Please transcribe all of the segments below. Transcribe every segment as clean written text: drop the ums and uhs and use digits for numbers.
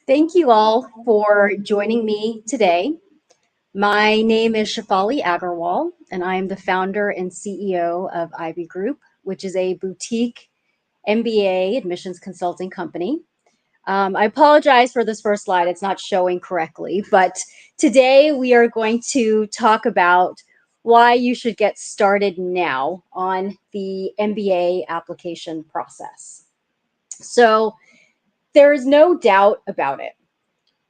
Thank you all for joining me today. My name is Shafali Agarwal, and I am the founder and CEO of Ivy Group, which is a boutique MBA admissions consulting company. I apologize for this first slide, it's not showing correctly, but today we are going to talk about why you should get started now on the MBA application process. So there is no doubt about it.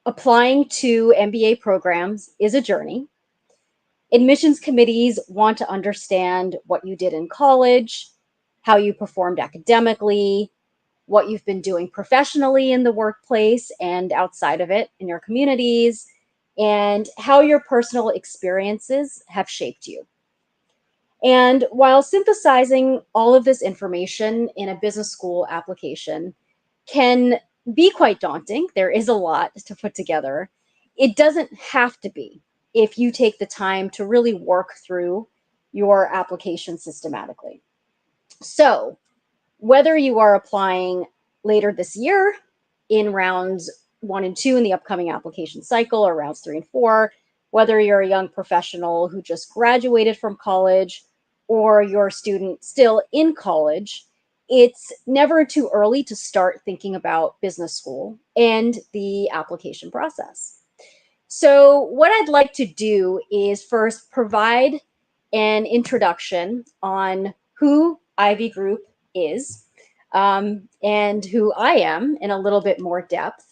Applying to MBA programs is a journey. Admissions committees want to understand what you did in college, how you performed academically, what you've been doing professionally in the workplace and outside of it in your communities, and how your personal experiences have shaped you. And while synthesizing all of this information in a business school application can be quite daunting, there is a lot to put together, it doesn't have to be if you take the time to really work through your application systematically. So whether you are applying later this year in rounds 1 and 2 in the upcoming application cycle, or rounds 3 and 4, whether you're a young professional who just graduated from college, or you're a student still in college, it's never too early to start thinking about business school and the application process. So what I'd like to do is first provide an introduction on who Ivy Group is, and who I am in a little bit more depth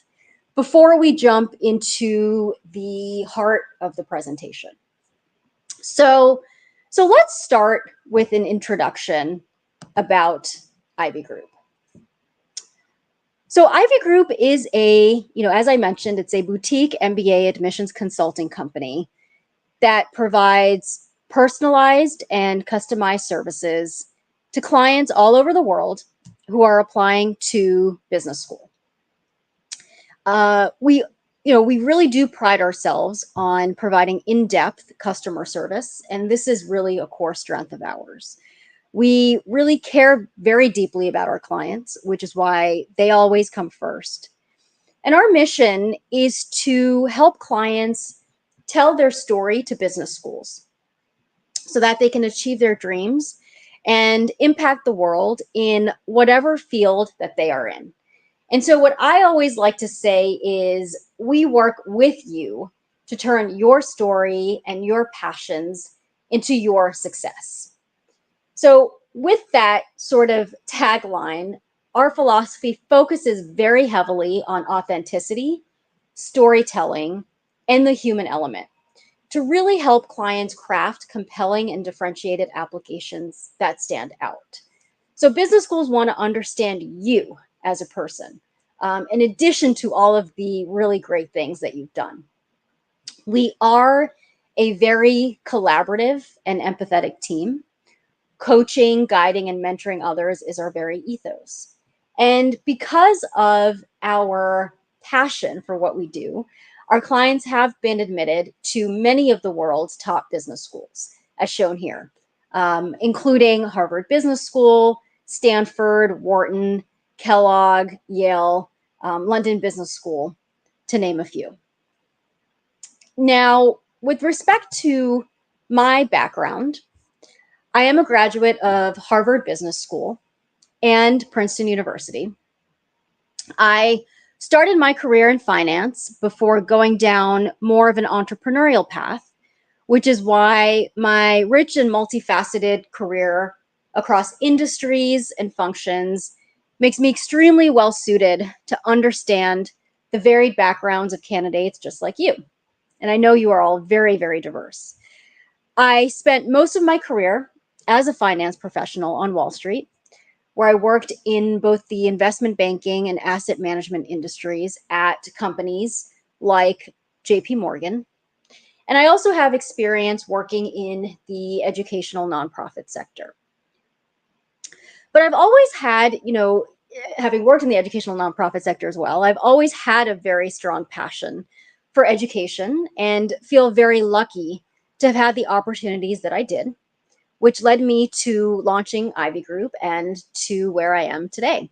before we jump into the heart of the presentation. So let's start with an introduction about Ivy Group. So Ivy Group is as I mentioned, it's a boutique MBA admissions consulting company that provides personalized and customized services to clients all over the world who are applying to business school. We really do pride ourselves on providing in-depth customer service, and this is really a core strength of ours. We really care very deeply about our clients, which is why they always come first. And our mission is to help clients tell their story to business schools so that they can achieve their dreams and impact the world in whatever field that they are in. And so what I always like to say is we work with you to turn your story and your passions into your success. So with that sort of tagline, our philosophy focuses very heavily on authenticity, storytelling, and the human element to really help clients craft compelling and differentiated applications that stand out. So business schools want to understand you as a person, in addition to all of the really great things that you've done. We are a very collaborative and empathetic team. Coaching, guiding, and mentoring others is our very ethos. And because of our passion for what we do, our clients have been admitted to many of the world's top business schools, as shown here, including Harvard Business School, Stanford, Wharton, Kellogg, Yale, London Business School, to name a few. Now, with respect to my background, I am a graduate of Harvard Business School and Princeton University. I started my career in finance before going down more of an entrepreneurial path, which is why my rich and multifaceted career across industries and functions makes me extremely well suited to understand the varied backgrounds of candidates just like you. And I know you are all very, very diverse. I spent most of my career as a finance professional on Wall Street, where I worked in both the investment banking and asset management industries at companies like JP Morgan. And I also have experience working in the educational nonprofit sector. But I've always had, having worked in the educational nonprofit sector as well, I've always had a very strong passion for education and feel very lucky to have had the opportunities that I did, which led me to launching Ivy Group and to where I am today.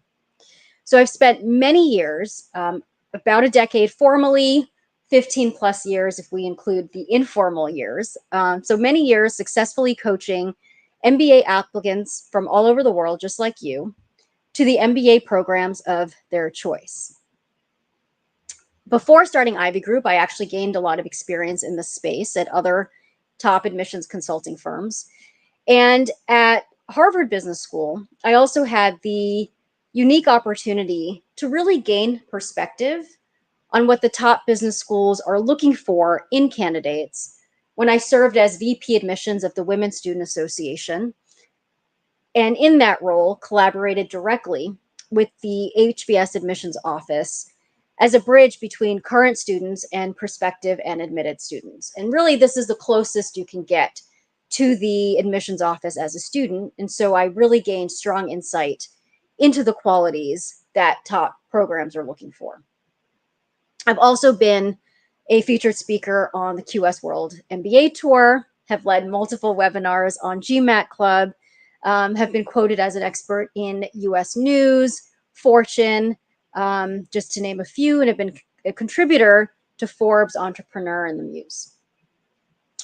So I've spent many years, about a decade formally, 15 plus years if we include the informal years. So many years successfully coaching MBA applicants from all over the world, just like you, to the MBA programs of their choice. Before starting Ivy Group, I actually gained a lot of experience in the space at other top admissions consulting firms. And at Harvard Business School, I also had the unique opportunity to really gain perspective on what the top business schools are looking for in candidates when I served as VP admissions of the Women's Student Association. And in that role, collaborated directly with the HBS admissions office as a bridge between current students and prospective and admitted students. And really, this is the closest you can get to the admissions office as a student. And so I really gained strong insight into the qualities that top programs are looking for. I've also been a featured speaker on the QS World MBA Tour, have led multiple webinars on GMAT Club, have been quoted as an expert in US News, Fortune, just to name a few, and have been a contributor to Forbes, Entrepreneur, and the Muse.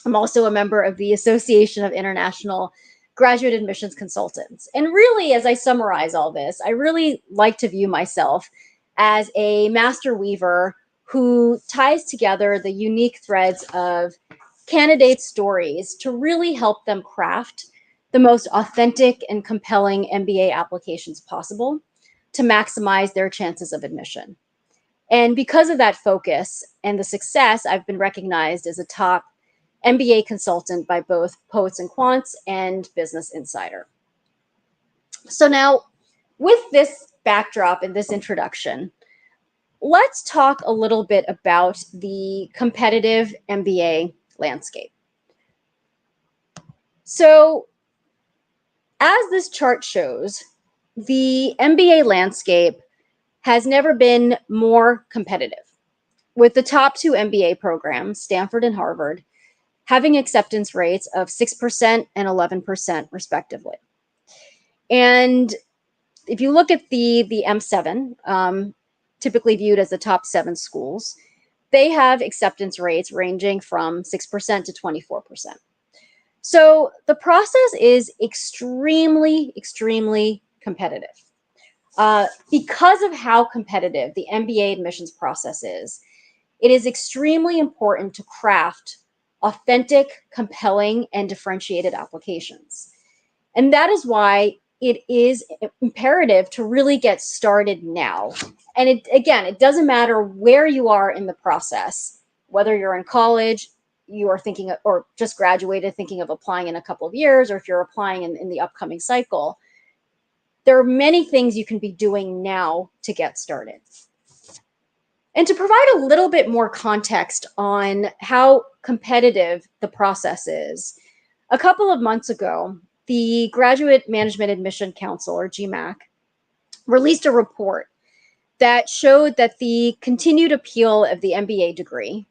I'm also a member of the Association of International Graduate Admissions Consultants. And really, as I summarize all this, I really like to view myself as a master weaver who ties together the unique threads of candidates' stories to really help them craft the most authentic and compelling MBA applications possible to maximize their chances of admission. And because of that focus and the success, I've been recognized as a top MBA consultant by both Poets and Quants and Business Insider. So now, with this backdrop and this introduction, let's talk a little bit about the competitive MBA landscape. So, as this chart shows, the MBA landscape has never been more competitive, with the top two MBA programs, Stanford and Harvard, having acceptance rates of 6% and 11% respectively. And if you look at the M7, typically viewed as the top 7 schools, they have acceptance rates ranging from 6% to 24%. So the process is extremely, extremely competitive. Because of how competitive the MBA admissions process is, it is extremely important to craft authentic, compelling, and differentiated applications. And that is why it is imperative to really get started now. And it doesn't matter where you are in the process, whether you're in college, you are thinking of, or just graduated thinking of applying in a couple of years, or if you're applying in the upcoming cycle, there are many things you can be doing now to get started. And to provide a little bit more context on how competitive the process is, a couple of months ago, the Graduate Management Admission Council, or GMAC, released a report that showed that the continued appeal of the MBA degree,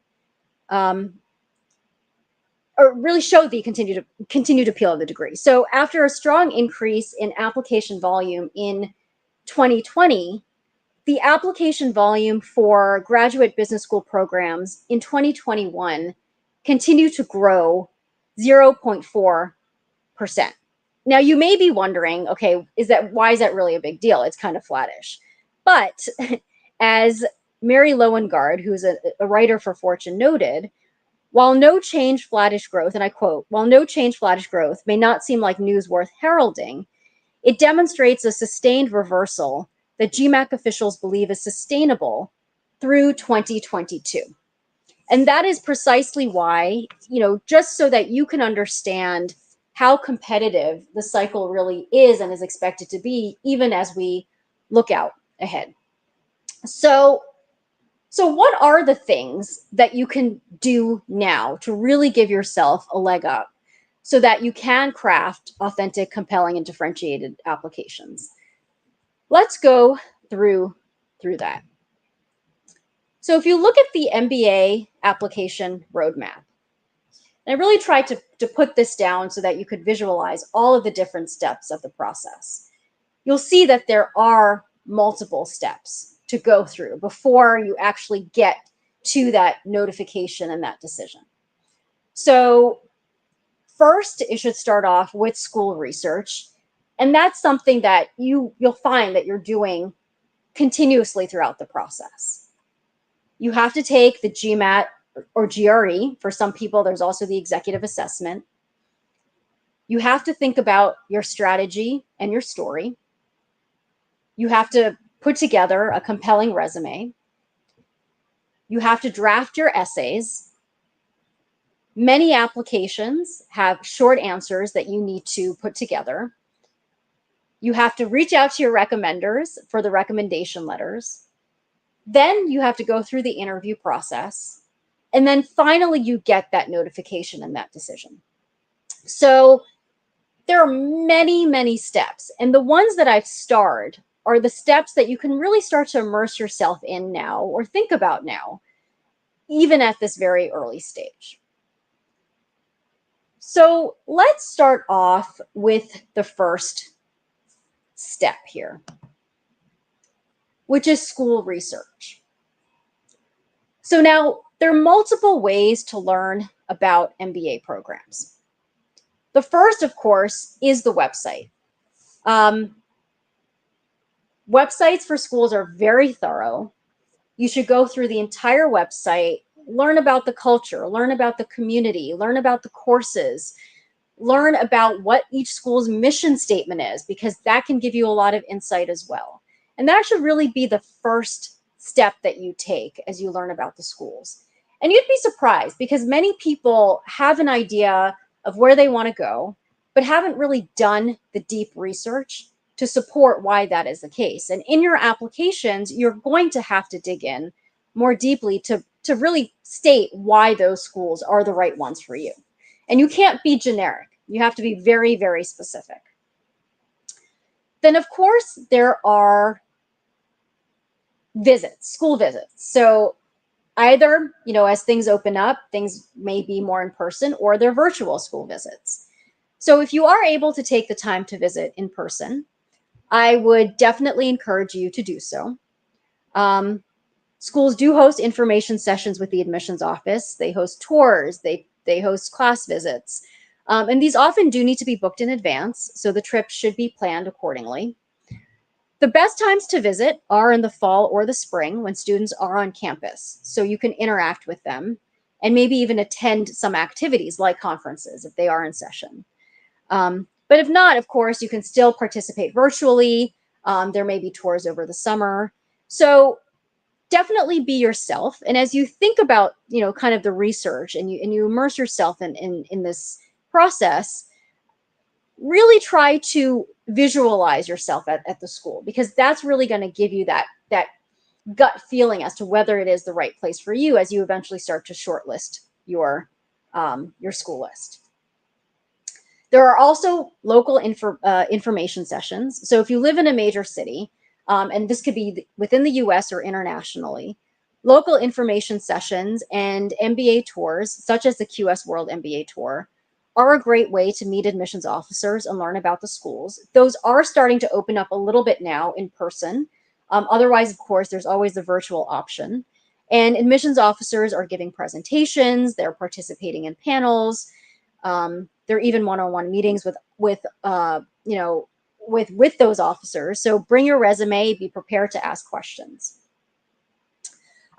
or really showed the continued appeal of the degree. So after a strong increase in application volume in 2020, the application volume for graduate business school programs in 2021 continued to grow 0.4%. Now you may be wondering, okay, why is that really a big deal? It's kind of flattish. But as Mary Lowengard, who's a writer for Fortune, noted, while no change flattish growth, and I quote, while no change flattish growth may not seem like news worth heralding, it demonstrates a sustained reversal that GMAC officials believe is sustainable through 2022. And that is precisely why, just so that you can understand how competitive the cycle really is and is expected to be, even as we look out ahead. So what are the things that you can do now to really give yourself a leg up so that you can craft authentic, compelling, and differentiated applications? Let's go through that. So if you look at the MBA application roadmap, And I really tried to put this down so that you could visualize all of the different steps of the process. You'll see that there are multiple steps to go through before you actually get to that notification and that decision. So first, it should start off with school research. And that's something that you'll find that you're doing continuously throughout the process. You have to take the GMAT or GRE. For some people, there's also the executive assessment. You have to think about your strategy and your story. You have to put together a compelling resume. You have to draft your essays. Many applications have short answers that you need to put together. You have to reach out to your recommenders for the recommendation letters. Then you have to go through the interview process. And then finally, you get that notification and that decision. So there are many, many steps. And the ones that I've starred are the steps that you can really start to immerse yourself in now or think about now, even at this very early stage. So let's start off with the first step here, which is school research. So now there are multiple ways to learn about MBA programs. The first, of course, is the website. Websites for schools are very thorough. You should go through the entire website, learn about the culture, learn about the community, learn about the courses, learn about what each school's mission statement is, because that can give you a lot of insight as well. And that should really be the first step that you take as you learn about the schools. And you'd be surprised because many people have an idea of where they want to go, but haven't really done the deep research to support why that is the case. And in your applications, you're going to have to dig in more deeply to really state why those schools are the right ones for you. And you can't be generic. You have to be very, very specific. Then, of course, there are visits, school visits. So either, as things open up, things may be more in person, or they're virtual school visits. So if you are able to take the time to visit in person, I would definitely encourage you to do so. Schools do host information sessions with the admissions office. They host tours. They host class visits. And these often do need to be booked in advance, so the trip should be planned accordingly. The best times to visit are in the fall or the spring when students are on campus, so you can interact with them and maybe even attend some activities like conferences if they are in session. But if not, of course, you can still participate virtually. There may be tours over the summer. So definitely be yourself. And as you think about, kind of the research and you immerse yourself in this process, really try to visualize yourself at the school, because that's really going to give you that gut feeling as to whether it is the right place for you as you eventually start to shortlist your school list. There are also local information sessions. So if you live in a major city, and this could be within the US or internationally, local information sessions and MBA tours, such as the QS World MBA Tour, are a great way to meet admissions officers and learn about the schools. Those are starting to open up a little bit now in person. Otherwise, of course, there's always the virtual option. And admissions officers are giving presentations, they're participating in panels, there are even one-on-one meetings with those officers. So bring your resume, be prepared to ask questions.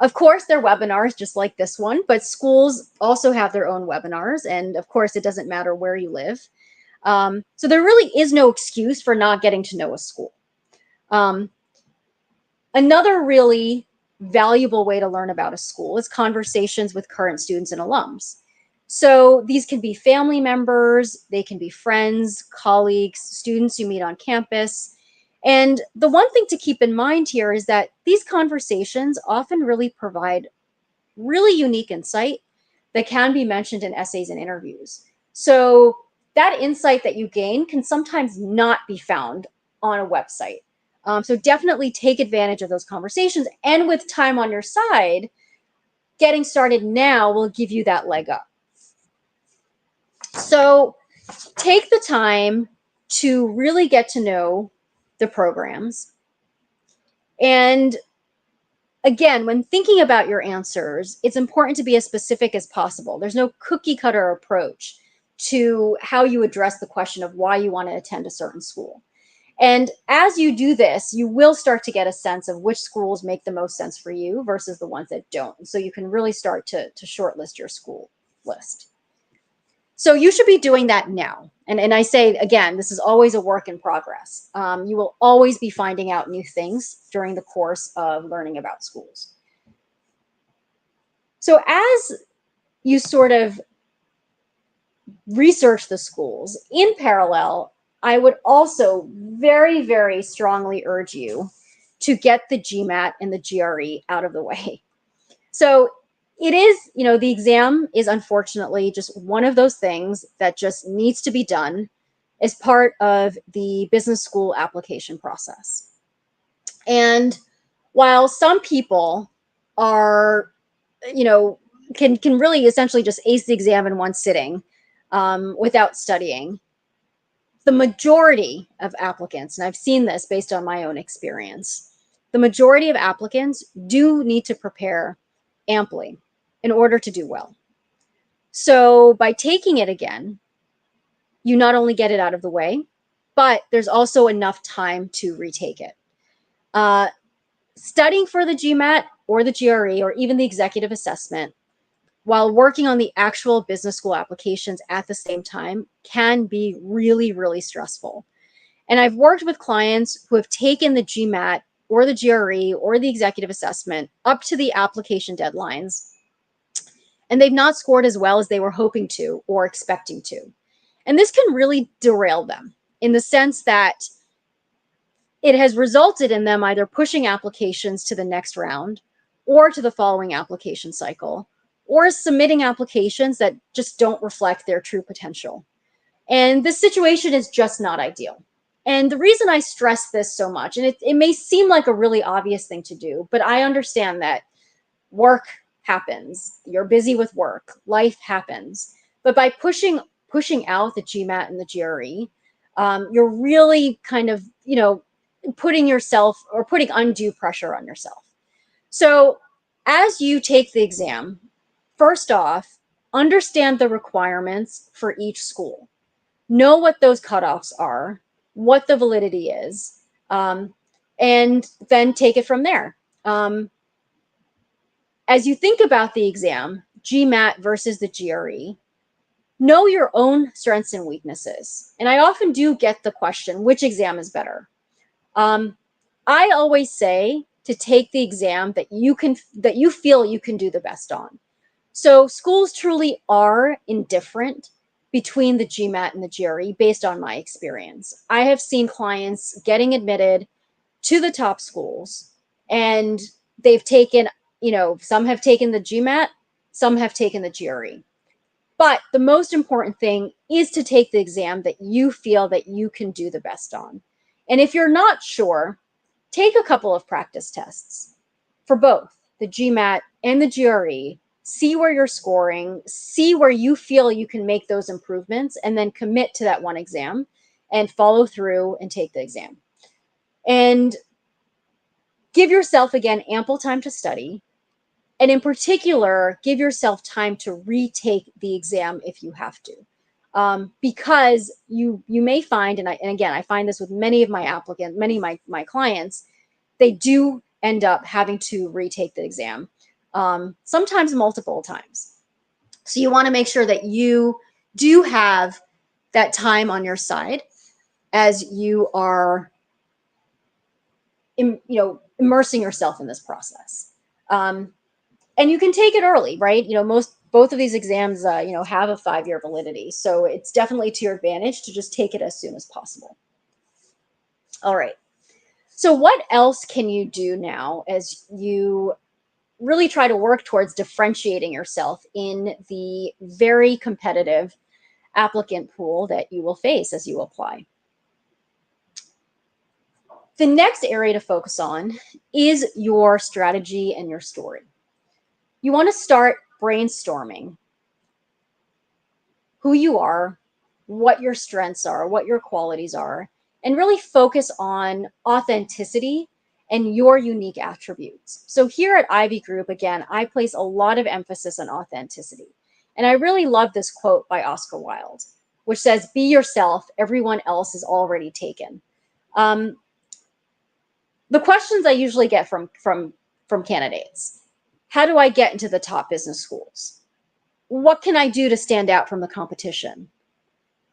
Of course, there are webinars just like this one, but schools also have their own webinars. And of course, it doesn't matter where you live. So there really is no excuse for not getting to know a school. Another really valuable way to learn about a school is conversations with current students and alums. So these can be family members, they can be friends, colleagues, students you meet on campus. And the one thing to keep in mind here is that these conversations often really provide really unique insight that can be mentioned in essays and interviews. So that insight that you gain can sometimes not be found on a website. So definitely take advantage of those conversations. And with time on your side, getting started now will give you that leg up. So take the time to really get to know the programs. And again, when thinking about your answers, it's important to be as specific as possible. There's no cookie cutter approach to how you address the question of why you want to attend a certain school. And as you do this, you will start to get a sense of which schools make the most sense for you versus the ones that don't. So you can really start to shortlist your school list. So you should be doing that now. And I say, again, this is always a work in progress. You will always be finding out new things during the course of learning about schools. So as you sort of research the schools in parallel, I would also very, very strongly urge you to get the GMAT and the GRE out of the way. So it is, the exam is unfortunately just one of those things that just needs to be done as part of the business school application process. And while some people are, can really essentially just ace the exam in one sitting without studying, the majority of applicants, and I've seen this based on my own experience, the majority of applicants do need to prepare amply in order to do well. So by taking it again, you not only get it out of the way, but there's also enough time to retake it. Studying for the GMAT or the GRE or even the executive assessment while working on the actual business school applications at the same time can be really, really stressful. And I've worked with clients who have taken the GMAT or the GRE or the executive assessment up to the application deadlines, and they've not scored as well as they were hoping to or expecting to. And this can really derail them in the sense that it has resulted in them either pushing applications to the next round or to the following application cycle, or submitting applications that just don't reflect their true potential. And this situation is just not ideal. And the reason I stress this so much, and it may seem like a really obvious thing to do, but I understand that work happens. You're busy with work. Life happens. But by pushing out the GMAT and the GRE, you're really kind of, putting undue pressure on yourself. So as you take the exam, first off, understand the requirements for each school. Know what those cutoffs are, what the validity is, and then take it from there. As you think about the exam, GMAT versus the GRE, know your own strengths and weaknesses. And I often do get the question, which exam is better? I always say to take the exam that you feel you can do the best on. So schools truly are indifferent between the GMAT and the GRE based on my experience. I have seen clients getting admitted to the top schools, and they've taken, some have taken the GMAT, some have taken the GRE. But the most important thing is to take the exam that you feel that you can do the best on. And if you're not sure, take a couple of practice tests for both the GMAT and the GRE. See where you're scoring, see where you feel you can make those improvements, and then commit to that one exam and follow through and take the exam. And give yourself, again, ample time to study. And in particular, give yourself time to retake the exam if you have to. Because you may find, and again, I find this with many of my applicants, many of my clients, they do end up having to retake the exam, sometimes multiple times. So you want to make sure that you do have that time on your side as you are, immersing yourself in this process. And you can take it early, right? Both of these exams, have a 5-year validity. So it's definitely to your advantage to just take it as soon as possible. All right. So what else can you do now as you really try to work towards differentiating yourself in the very competitive applicant pool that you will face as you apply? The next area to focus on is your strategy and your story. You want to start brainstorming. who you are, what your strengths are, what your qualities are, and really focus on authenticity and your unique attributes. So here at Ivy Group, again, I place a lot of emphasis on authenticity. And I really love this quote by Oscar Wilde, which says, "Be yourself, everyone else is already taken." Um, the questions I usually get from candidates: how do I get into the top business schools? What can I do to stand out from the competition?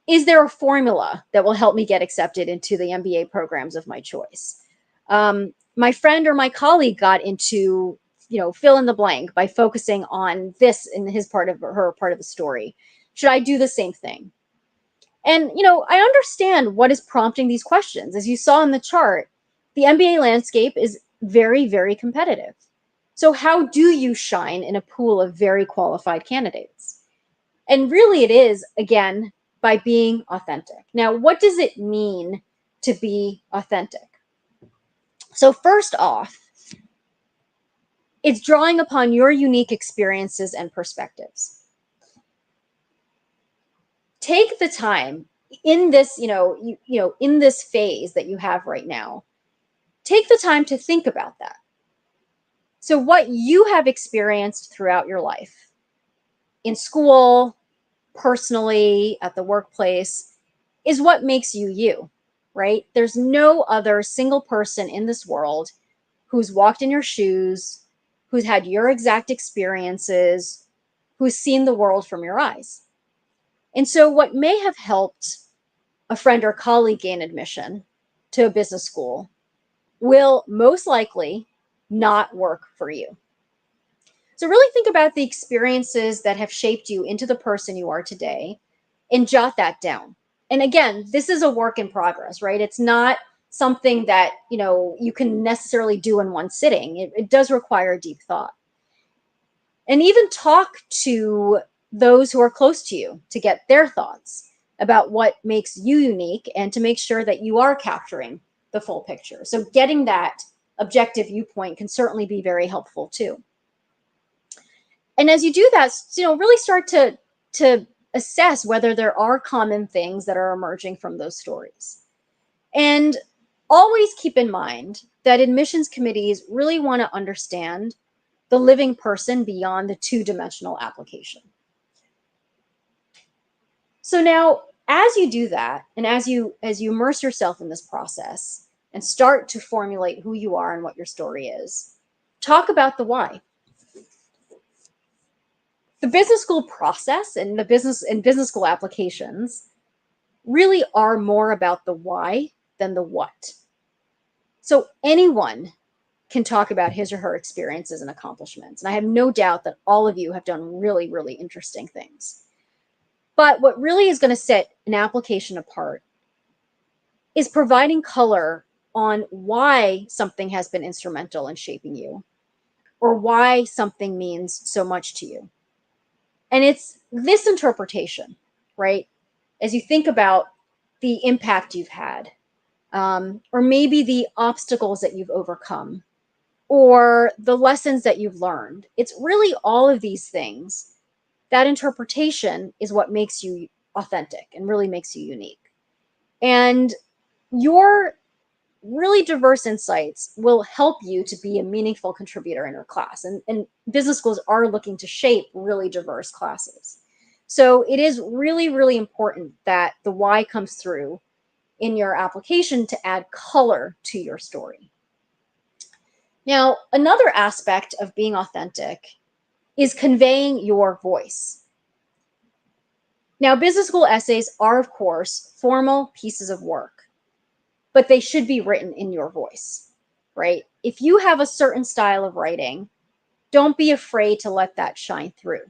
Is there a formula that will help me get accepted into the MBA programs of my choice? My friend or my colleague got into, fill in the blank by focusing on this in his part of her part of the story. Should I do the same thing? And, I understand what is prompting these questions. As you saw in the chart, the MBA landscape is very, very competitive. So how do you shine in a pool of very qualified candidates? And really it is, again, by being authentic. Now, what does it mean to be authentic? So first off, it's drawing upon your unique experiences and perspectives. Take the time in this, in this phase that you have right now, take the time to think about that. So what you have experienced throughout your life, in school, personally, at the workplace, is what makes you you, right? There's no other single person in this world who's walked in your shoes, who's had your exact experiences, who's seen the world from your eyes. And so what may have helped a friend or colleague gain admission to a business school will most likely not work for you. So really think about the experiences that have shaped you into the person you are today and jot that down. And again, this is a work in progress, right? It's not something that, you can necessarily do in one sitting. It does require deep thought. And even talk to those who are close to you to get their thoughts about what makes you unique and to make sure that you are capturing the full picture. So getting that objective viewpoint can certainly be very helpful too. And as you do that, really start to assess whether there are common things that are emerging from those stories. And always keep in mind that admissions committees really want to understand the living person beyond the two-dimensional application. So now, as you do that, and as you immerse yourself in this process and start to formulate who you are and what your story is, talk about the why. The business school process and the business school applications really are more about the why than the what. So anyone can talk about his or her experiences and accomplishments. And I have no doubt that all of you have done really, really interesting things. But what really is going to set an application apart is providing color on why something has been instrumental in shaping you or why something means so much to you. And it's this interpretation, right? As you think about the impact you've had, or maybe the obstacles that you've overcome, or the lessons that you've learned. It's really all of these things. That interpretation is what makes you authentic and really makes you unique. And your really diverse insights will help you to be a meaningful contributor in your class. And business schools are looking to shape really diverse classes. So it is really, really important that the why comes through in your application to add color to your story. Now, another aspect of being authentic is conveying your voice. Now, business school essays are, of course, formal pieces of work, but they should be written in your voice, right? If you have a certain style of writing, don't be afraid to let that shine through.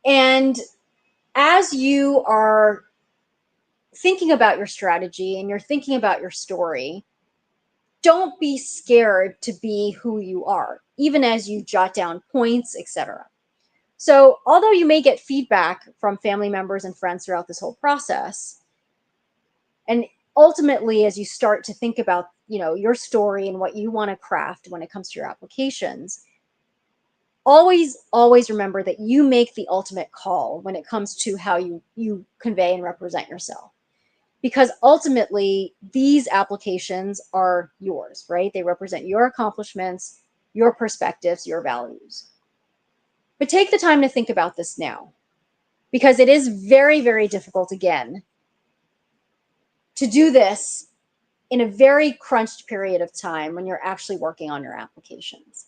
And as you are thinking about your strategy and you're thinking about your story, don't be scared to be who you are, even as you jot down points, etc. So although you may get feedback from family members and friends throughout this whole process, and ultimately as you start to think about, your story and what you want to craft when it comes to your applications, always remember that you make the ultimate call when it comes to how you convey and represent yourself. Because ultimately, these applications are yours, right? They represent your accomplishments, your perspectives, your values. But take the time to think about this now, because it is very, very difficult, again, to do this in a very crunched period of time when you're actually working on your applications.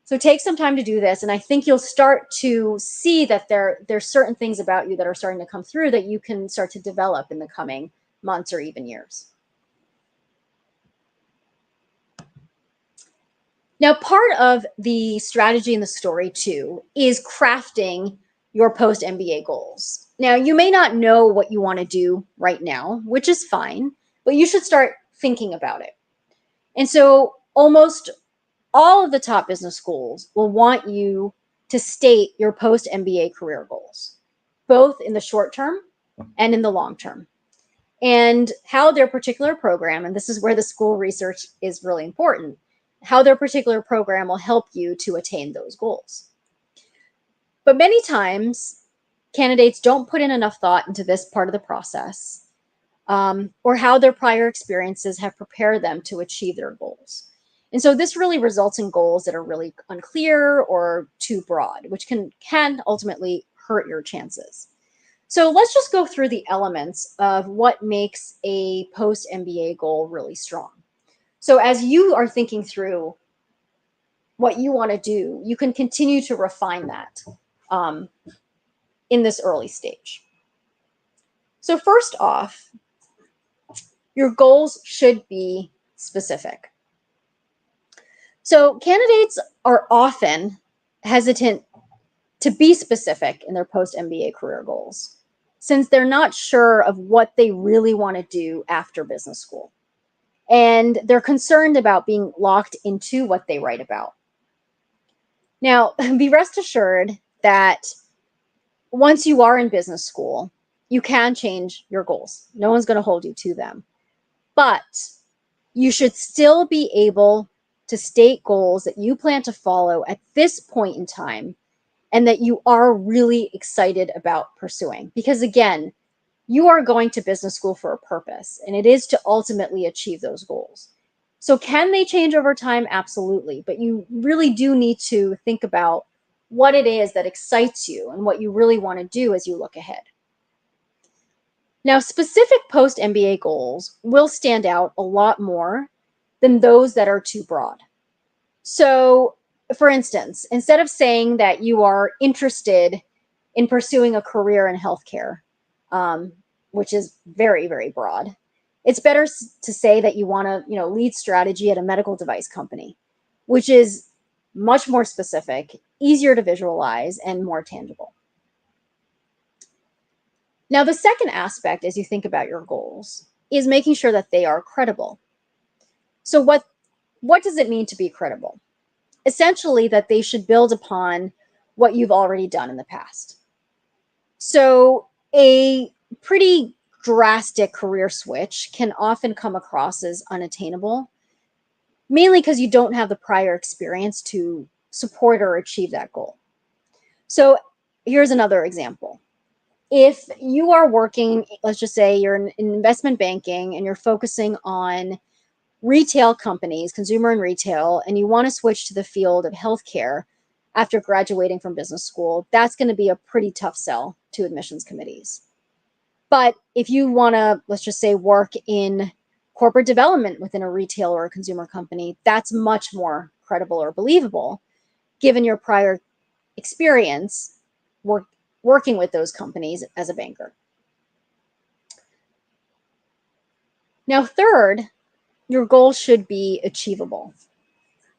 So take some time to do this, and I think you'll start to see that there's certain things about you that are starting to come through that you can start to develop in the coming months or even years. Now, part of the strategy and the story too is crafting your post-MBA goals. Now, you may not know what you want to do right now, which is fine, but you should start thinking about it. And so almost all of the top business schools will want you to state your post-MBA career goals, both in the short term and in the long term, and how their particular program, and this is where the school research is really important, how their particular program will help you to attain those goals. But many times, candidates don't put in enough thought into this part of the process, or how their prior experiences have prepared them to achieve their goals. And so this really results in goals that are really unclear or too broad, which can ultimately hurt your chances. So let's just go through the elements of what makes a post-MBA goal really strong. So as you are thinking through what you want to do, you can continue to refine that in this early stage. So first off, your goals should be specific. So candidates are often hesitant to be specific in their post-MBA career goals, since they're not sure of what they really want to do after business school. And they're concerned about being locked into what they write about. Now, be rest assured that once you are in business school, you can change your goals. No one's going to hold you to them. But you should still be able to state goals that you plan to follow at this point in time and that you are really excited about pursuing. Because again, you are going to business school for a purpose, and it is to ultimately achieve those goals. So can they change over time? Absolutely. But you really do need to think about what it is that excites you and what you really want to do as you look ahead. Now, specific post-MBA goals will stand out a lot more than those that are too broad. So, for instance, instead of saying that you are interested in pursuing a career in healthcare, which is very, very broad, it's better to say that you want to, lead strategy at a medical device company, which is much more specific, easier to visualize, and more tangible. Now, the second aspect as you think about your goals is making sure that they are credible. So what does it mean to be credible? Essentially, that they should build upon what you've already done in the past. So a pretty drastic career switch can often come across as unattainable, mainly because you don't have the prior experience to support or achieve that goal. So here's another example. If you are working, let's just say you're in investment banking and you're focusing on retail companies, consumer and retail, and you want to switch to the field of healthcare after graduating from business school, that's going to be a pretty tough sell to admissions committees. But if you want to, let's just say, work in corporate development within a retail or a consumer company, that's much more credible or believable, given your prior experience working with those companies as a banker. Now, third, your goals should be achievable.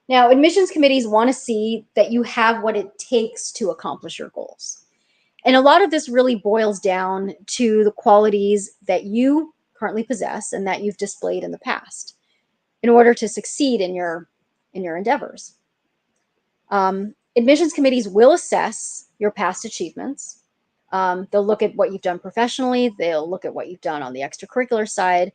Now, admissions committees want to see that you have what it takes to accomplish your goals. And a lot of this really boils down to the qualities that you currently possess and that you've displayed in the past in order to succeed in your endeavors. Admissions committees will assess your past achievements. They'll look at what you've done professionally. They'll look at what you've done on the extracurricular side.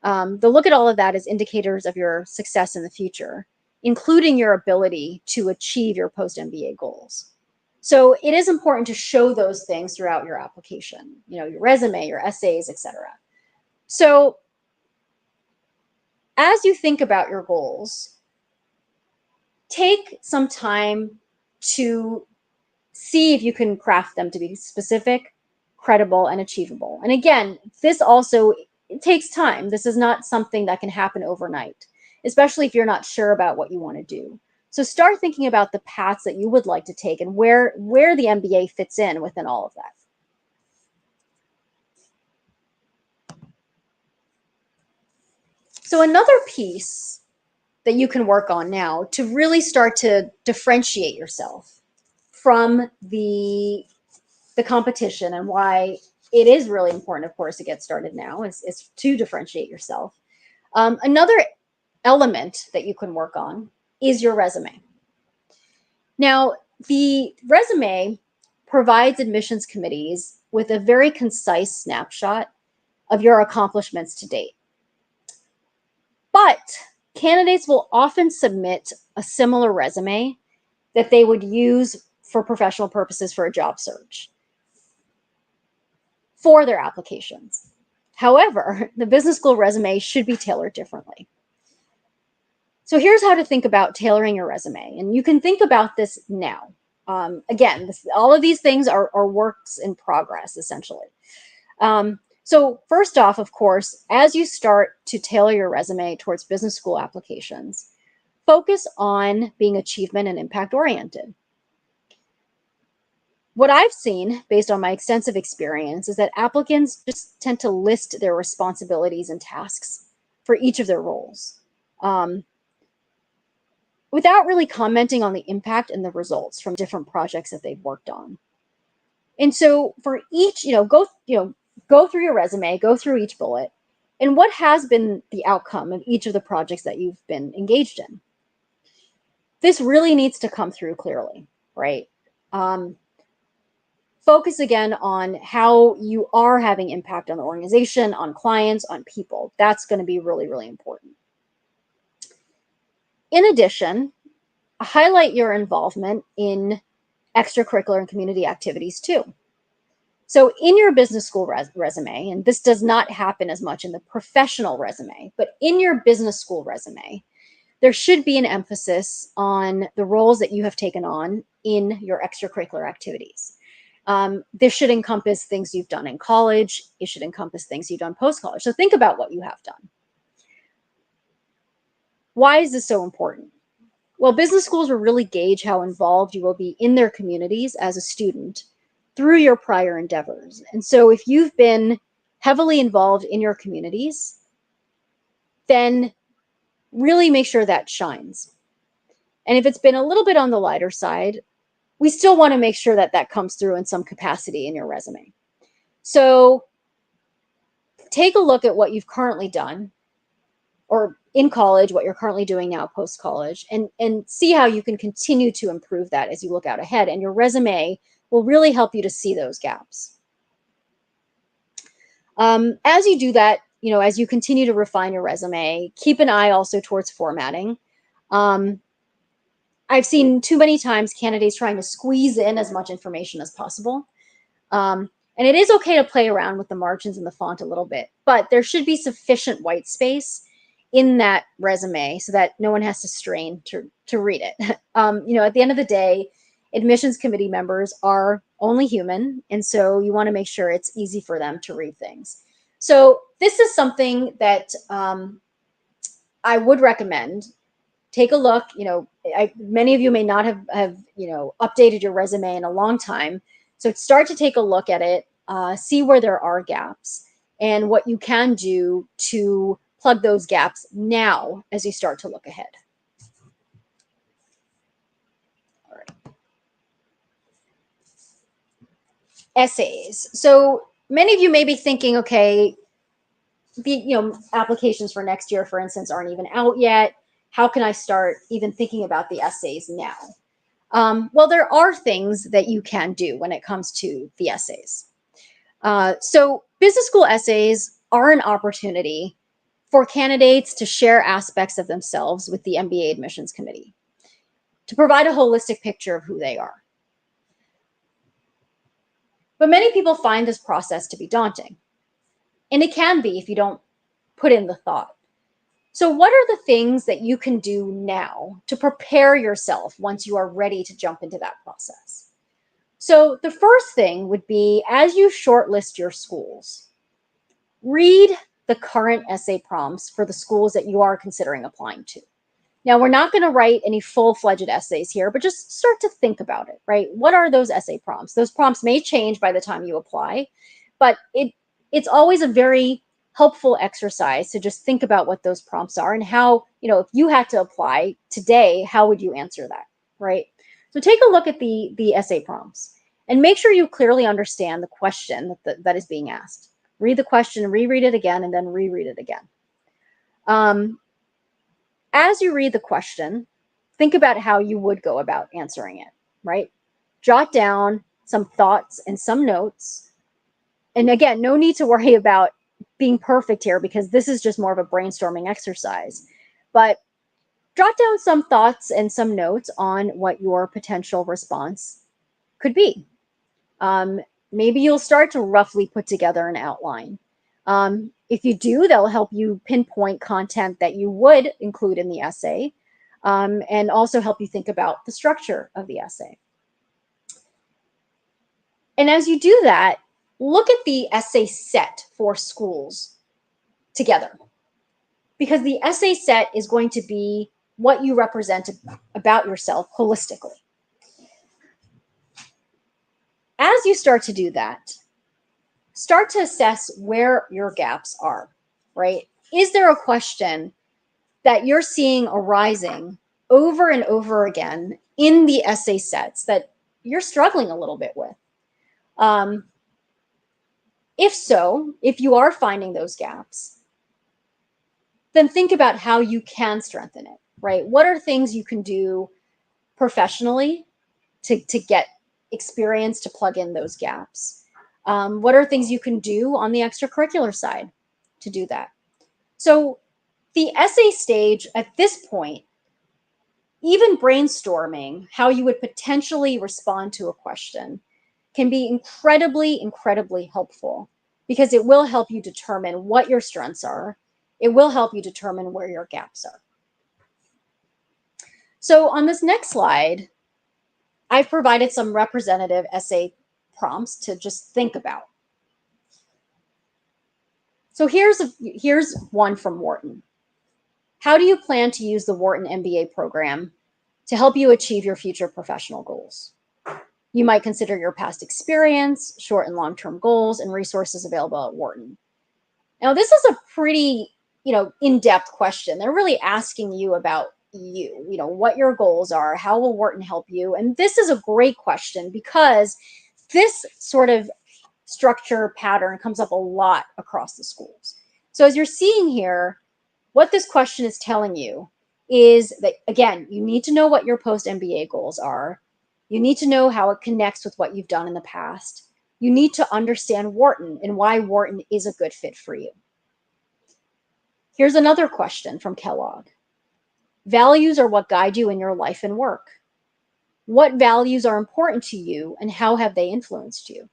They'll look at all of that as indicators of your success in the future including your ability to achieve your post-MBA goals. So it is important to show those things throughout your application, your resume, your essays, etc. So as you think about your goals, take some time to see if you can craft them to be specific, credible, and achievable. And again, this also it takes time. This is not something that can happen overnight, especially if you're not sure about what you want to do. So start thinking about the paths that you would like to take and where the MBA fits in within all of that. So another piece that you can work on now to really start to differentiate yourself from the competition, and why it is really important, of course, to get started now is to differentiate yourself. Another element that you can work on is your resume. Now, the resume provides admissions committees with a very concise snapshot of your accomplishments to date. But candidates will often submit a similar resume that they would use for professional purposes for a job search for their applications. However, the business school resume should be tailored differently. So here's how to think about tailoring your resume. And you can think about this now. Again, all of these things are works in progress, essentially. So first off, of course, as you start to tailor your resume towards business school applications, focus on being achievement and impact oriented. What I've seen, based on my extensive experience, is that applicants just tend to list their responsibilities and tasks for each of their roles, without really commenting on the impact and the results from different projects that they've worked on. And so for each, go through your resume, go through each bullet, and what has been the outcome of each of the projects that you've been engaged in. This really needs to come through clearly, right? Focus again on how you are having impact on the organization, on clients, on people. That's going to be really, really important. In addition, highlight your involvement in extracurricular and community activities too. So in your business school resume, and this does not happen as much in the professional resume, but in your business school resume, there should be an emphasis on the roles that you have taken on in your extracurricular activities. This should encompass things you've done in college. It should encompass things you've done post-college. So think about what you have done. Why is this so important? Well, business schools will really gauge how involved you will be in their communities as a student through your prior endeavors. And so if you've been heavily involved in your communities, then really make sure that shines. And if it's been a little bit on the lighter side, we still want to make sure that that comes through in some capacity in your resume. So take a look at what you've currently done, or in college, what you're currently doing now post-college, and see how you can continue to improve that as you look out ahead. And your resume will really help you to see those gaps. As you do that, as you continue to refine your resume, keep an eye also towards formatting. I've seen too many times candidates trying to squeeze in as much information as possible. And it is okay to play around with the margins and the font a little bit, but there should be sufficient white space in that resume so that no one has to strain to read it. At the end of the day, admissions committee members are only human, and so you want to make sure it's easy for them to read things. So this is something that I would recommend. Take a look. Many of you may not have updated your resume in a long time, so start to take a look at it, see where there are gaps, and what you can do to plug those gaps now as you start to look ahead. All right. Essays. So many of you may be thinking, okay, the applications for next year, for instance, aren't even out yet. How can I start even thinking about the essays now? Well, there are things that you can do when it comes to the essays. So business school essays are an opportunity for candidates to share aspects of themselves with the MBA admissions committee to provide a holistic picture of who they are. But many people find this process to be daunting. And it can be if you don't put in the thought. So, what are the things that you can do now to prepare yourself once you are ready to jump into that process? So, the first thing would be, as you shortlist your schools, read the current essay prompts for the schools that you are considering applying to. Now, we're not going to write any full-fledged essays here, but just start to think about it, right? What are those essay prompts? Those prompts may change by the time you apply, but it's always a very helpful exercise to just think about what those prompts are and how, if you had to apply today, how would you answer that, right? So take a look at the essay prompts and make sure you clearly understand the question that is being asked. Read the question, reread it again, and then reread it again. As you read the question, think about how you would go about answering it, right? Jot down some thoughts and some notes. And again, no need to worry about being perfect here because this is just more of a brainstorming exercise. But jot down some thoughts and some notes on what your potential response could be. Maybe you'll start to roughly put together an outline. If you do, that'll help you pinpoint content that you would include in the essay, and also help you think about the structure of the essay. And as you do that, look at the essay set for schools together, because the essay set is going to be what you represent about yourself holistically. As you start to do that, start to assess where your gaps are, right? Is there a question that you're seeing arising over and over again in the essay sets that you're struggling a little bit with? If so, if you are finding those gaps, then think about how you can strengthen it, right? What are things you can do professionally to get experience to plug in those gaps? What are things you can do on the extracurricular side to do that? So the essay stage at this point, even brainstorming how you would potentially respond to a question can be incredibly, incredibly helpful because it will help you determine what your strengths are. It will help you determine where your gaps are. So on this next slide, I've provided some representative essay prompts to just think about. So here's one from Wharton. How do you plan to use the Wharton MBA program to help you achieve your future professional goals? You might consider your past experience, short and long-term goals, and resources available at Wharton. Now, this is a pretty, in-depth question. They're really asking you about you, what your goals are, how will Wharton help you? And this is a great question because this sort of structure pattern comes up a lot across the schools. So as you're seeing here, what this question is telling you is that, again, you need to know what your post-MBA goals are. You need to know how it connects with what you've done in the past. You need to understand Wharton and why Wharton is a good fit for you. Here's another question from Kellogg. Values are what guide you in your life and work. What values are important to you and how have they influenced you?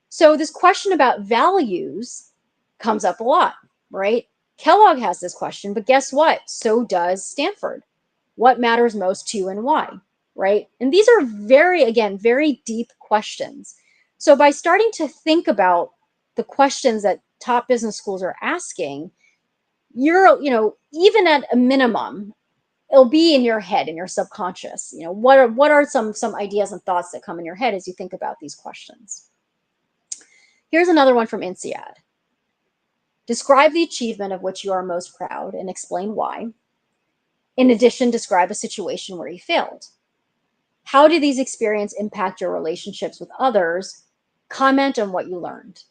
So this question about values comes up a lot, right? Kellogg has this question, but guess what? So does Stanford. What matters most to you and why, right? And these are very deep questions. So by starting to think about the questions that top business schools are asking, you're, even at a minimum, it'll be in your head, in your subconscious. What are some ideas and thoughts that come in your head as you think about these questions? Here's another one from INSEAD. Describe the achievement of which you are most proud and explain why. In addition, describe a situation where you failed. How did these experiences impact your relationships with others? Comment on what you learned.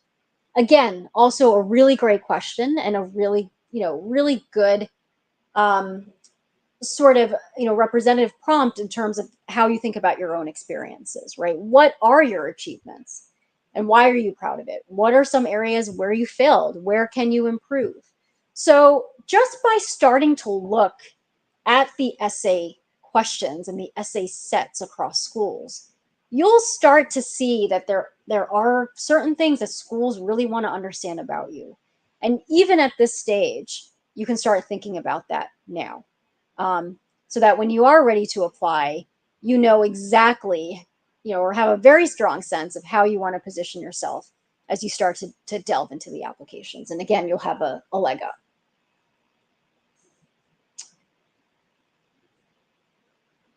Again, also a really great question and a really good sort of, representative prompt in terms of how you think about your own experiences, right? What are your achievements and why are you proud of it? What are some areas where you failed? Where can you improve? So just by starting to look at the essay questions and the essay sets across schools, you'll start to see that there are certain things that schools really want to understand about you. And even at this stage, you can start thinking about that now. So that when you are ready to apply, you know exactly, or have a very strong sense of how you want to position yourself as you start to delve into the applications. And again, you'll have a leg up.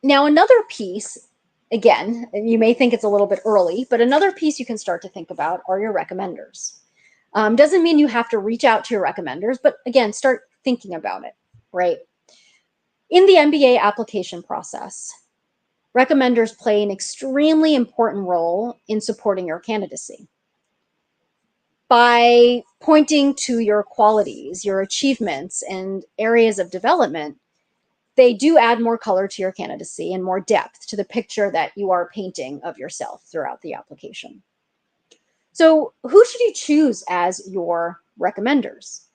Now, another piece, again, you may think it's a little bit early, but another piece you can start to think about are your recommenders. Doesn't mean you have to reach out to your recommenders, but again, start thinking about it, right? In the MBA application process, recommenders play an extremely important role in supporting your candidacy. By pointing to your qualities, your achievements, and areas of development, they do add more color to your candidacy and more depth to the picture that you are painting of yourself throughout the application. So, who should you choose as your recommenders?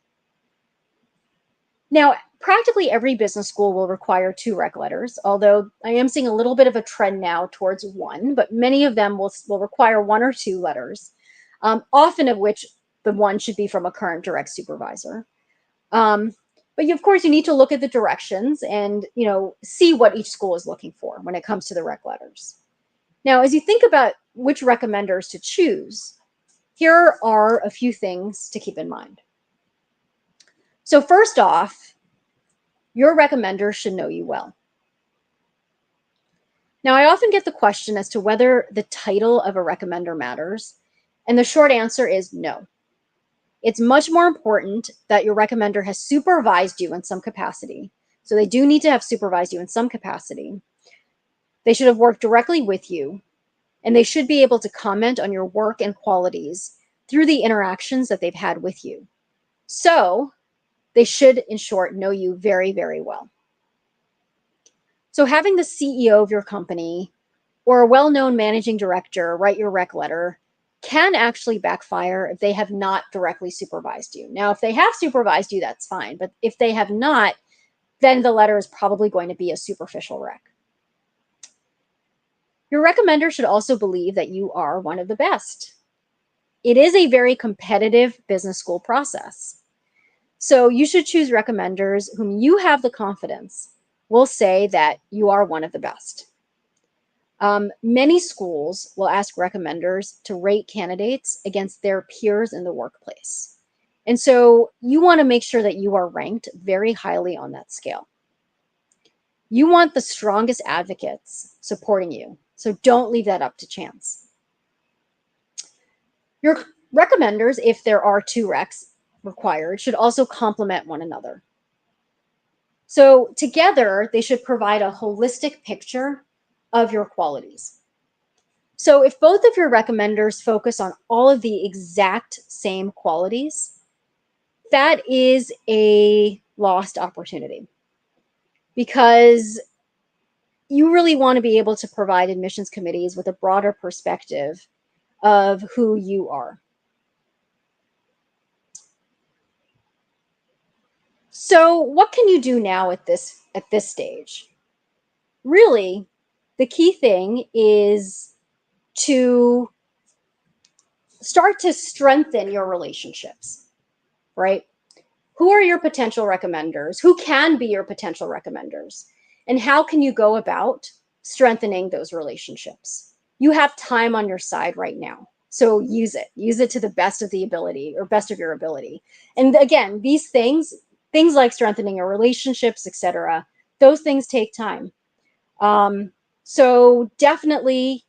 Now, practically every business school will require 2 rec letters, although I am seeing a little bit of a trend now towards 1, but many of them will require 1 or 2 letters, often of which the one should be from a current direct supervisor. But of course, you need to look at the directions and see what each school is looking for when it comes to the rec letters. Now, as you think about which recommenders to choose, here are a few things to keep in mind. So first off, your recommender should know you well. Now, I often get the question as to whether the title of a recommender matters, and the short answer is no. It's much more important that your recommender has supervised you in some capacity. So they do need to have supervised you in some capacity. They should have worked directly with you, and they should be able to comment on your work and qualities through the interactions that they've had with you. So they should, in short, know you very, very well. So having the CEO of your company or a well-known managing director write your rec letter can actually backfire if they have not directly supervised you. Now, if they have supervised you, that's fine. But if they have not, then the letter is probably going to be a superficial rec. Your recommender should also believe that you are one of the best. It is a very competitive business school process. So you should choose recommenders whom you have the confidence will say that you are one of the best. Many schools will ask recommenders to rate candidates against their peers in the workplace. And so you want to make sure that you are ranked very highly on that scale. You want the strongest advocates supporting you. So don't leave that up to chance. Your recommenders, if there are 2 recs required, should also complement one another. So together, they should provide a holistic picture of your qualities. So if both of your recommenders focus on all of the exact same qualities, that is a lost opportunity, because you really want to be able to provide admissions committees with a broader perspective of who you are. So what can you do now at this stage? Really, the key thing is to start to strengthen your relationships, right? Who are your potential recommenders? Who can be your potential recommenders? And how can you go about strengthening those relationships? You have time on your side right now. So use it. Use it to the best of the ability, or best of your ability. And again, these things like strengthening your relationships, etc., those things take time. So definitely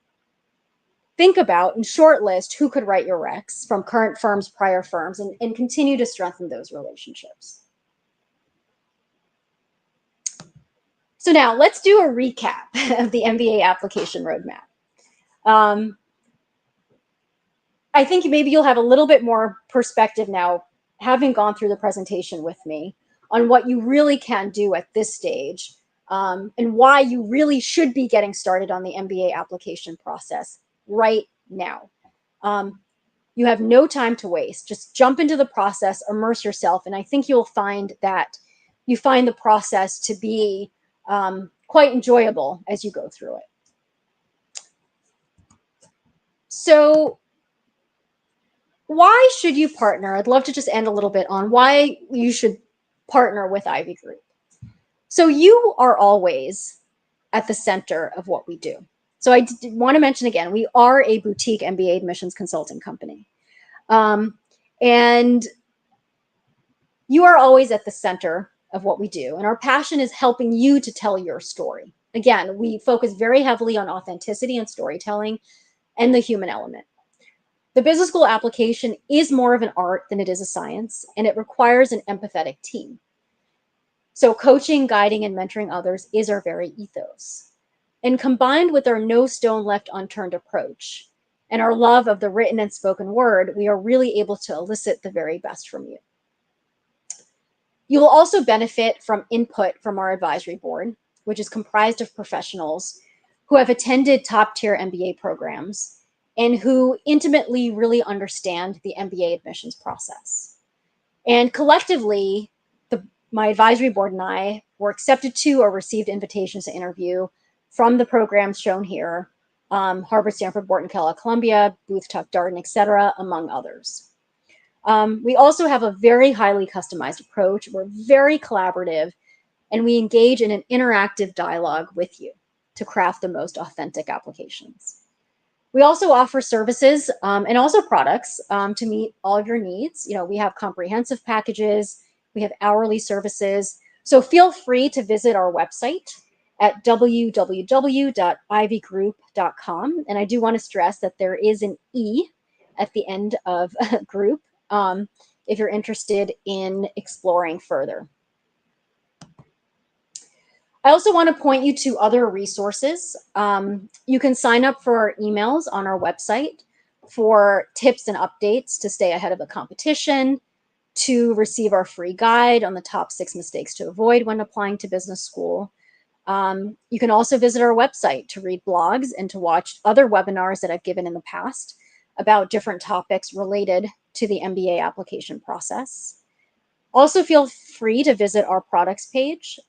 think about and shortlist who could write your recs from current firms, prior firms, and continue to strengthen those relationships. So now let's do a recap of the MBA application roadmap. I think maybe you'll have a little bit more perspective now, having gone through the presentation with me, on what you really can do at this stage, and why you really should be getting started on the MBA application process right now. You have no time to waste. Just jump into the process, immerse yourself, and I think you'll find that you find the process to be quite enjoyable as you go through it. So why should you partner? I'd love to just end a little bit on why you should partner with Ivy Group. So you are always at the center of what we do. So I want to mention again, we are a boutique MBA admissions consulting company. And you are always at the center of what we do. And our passion is helping you to tell your story. Again, we focus very heavily on authenticity and storytelling and the human element. The business school application is more of an art than it is a science, and it requires an empathetic team. So coaching, guiding, and mentoring others is our very ethos. And combined with our no stone left unturned approach and our love of the written and spoken word, we are really able to elicit the very best from you. You will also benefit from input from our advisory board, which is comprised of professionals who have attended top-tier MBA programs and who intimately really understand the MBA admissions process. And collectively, my advisory board and I were accepted to or received invitations to interview from the programs shown here, Harvard, Stanford, Wharton, Kellogg, Columbia, Booth, Tufts, Darden, etc., among others. We also have a very highly customized approach. We're very collaborative, and we engage in an interactive dialogue with you to craft the most authentic applications. We also offer services and also products to meet all of your needs. We have comprehensive packages, we have hourly services. So feel free to visit our website at www.ivygroup.com. And I do want to stress that there is an E at the end of group if you're interested in exploring further. I also want to point you to other resources. You can sign up for our emails on our website for tips and updates to stay ahead of the competition, to receive our free guide on the top 6 mistakes to avoid when applying to business school. You can also visit our website to read blogs and to watch other webinars that I've given in the past about different topics related to the MBA application process. Also, feel free to visit our products page.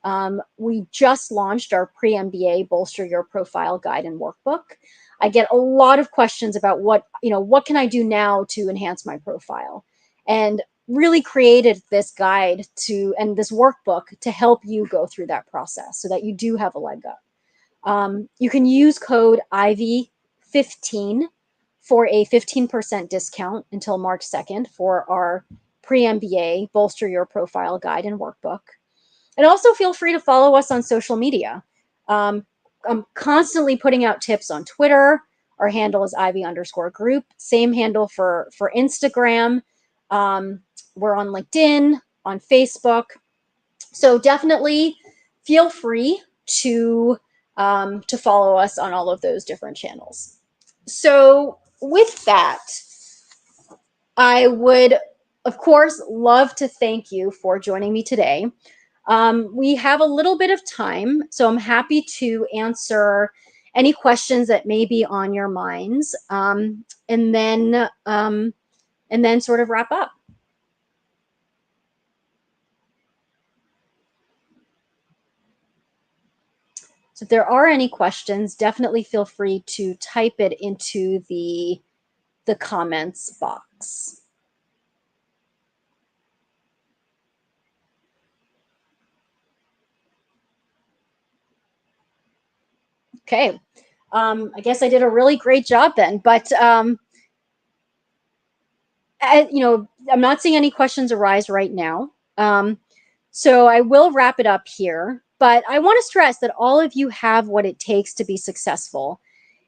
We just launched our pre-MBA Bolster Your Profile Guide and Workbook. I get a lot of questions about what can I do now to enhance my profile, and really created this guide and this workbook to help you go through that process so that you do have a leg up. You can use code IVY15 for a 15% discount until March 2nd for our pre-MBA Bolster Your Profile Guide and Workbook. And also feel free to follow us on social media. I'm constantly putting out tips on Twitter. Our handle is Ivy_group. Same handle for Instagram. We're on LinkedIn, on Facebook. So definitely feel free to follow us on all of those different channels. So with that, I would, of course, love to thank you for joining me today. We have a little bit of time, so I'm happy to answer any questions that may be on your minds, and then sort of wrap up. So if there are any questions, definitely feel free to type it into the comments box. Okay, I guess I did a really great job then, but I'm not seeing any questions arise right now. So I will wrap it up here, but I want to stress that all of you have what it takes to be successful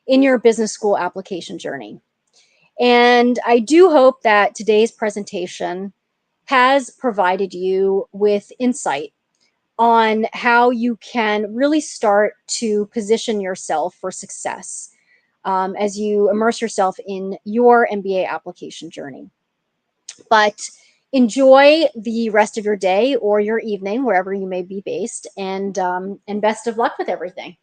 in your business school application journey. And I do hope that today's presentation has provided you with insight on how you can really start to position yourself for success as you immerse yourself in your MBA application journey. But enjoy the rest of your day or your evening, wherever you may be based, and best of luck with everything.